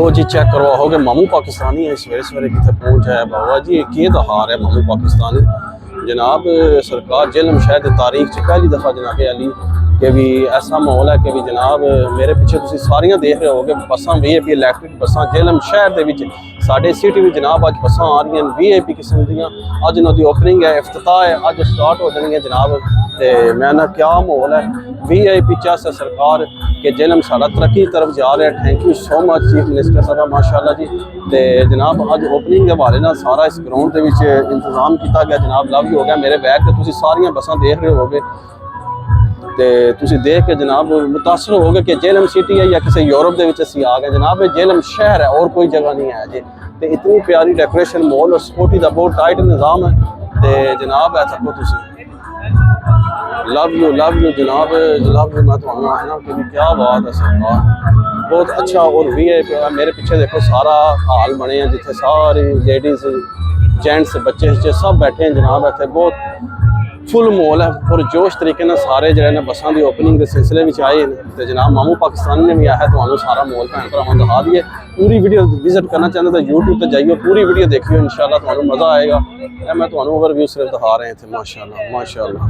लो जी check करवाओगे मामू पाकिस्तानी है सवेरे सवेरे कितने पहुँच है बाबा जी ये दहार है मामू पाकिस्तानी जनाब सरकार जेलम शहर तारीख च पहली दफ़ा जनाब अली कि भी ऐसा माहौल है कि भी जनाब मेरे पिछे तुम सारियां देख रहे होगे बसा VIP इलैक्ट्रिक बसा जेलम शहर के साढ़े सिटी भी जनाब अज बसा आ रही VIP किस्म दियाँ अज इन्होंने ओपनिंग है इफ्तिताह है अज स्टार्ट हो जाएंगे जनाब तो मैं ना क्या माहौल है VIP चाह सरकार के जेलम सारा तरक्की की तरफ जा रहा है। Thank you so much chief minister साहब माशाअल्लाह जी। तो जनाब अज ओपनिंग के हवाले ना सारा इस ग्राउंड के इंतजाम किया गया जनाब लव ही हो गया मेरे बैग से तुम सारिया बसा देख रहे होगे तो तुम देख के जनाब मुतासर होगे कि जेलम सिटी है या किसी यूरोप के असी आ गए जनाब ये जेलम शहर है और कोई जगह नहीं है जी। तो इतनी प्यारी डेकोरेशन मॉल और सिक्योरिटी का बहुत टाइट निज़ाम है तो जनाब ऐ थको तुम लव यू जनाब लव यू मैं तो आना कि क्या बात है सरकार बहुत अच्छा। और VIP मेरे पीछे देखो सारा हाल बने हैं जिथे सारी लेडीज़ जेंट्स बच्चे सब बैठे हैं जनाब इतने बहुत फुल मॉल है और जोश तरीके ना सारे जो ने बसा की ओपनिंग के सिलसिले में आए हैं तो जनाब मामू पाकिस्तान ने भी आया तो सारा मॉल भैन भरावान दिखा दिए। पूरी वीडियो विजिट करना चाहते तो यूट्यूब पर जाइए पूरी वीडियो देखिए इंशाल्लाह तो मज़ा आएगा। मैं ओवरव्यू सिर्फ दिखा रहे थे माशाल्लाह माशाल्लाह।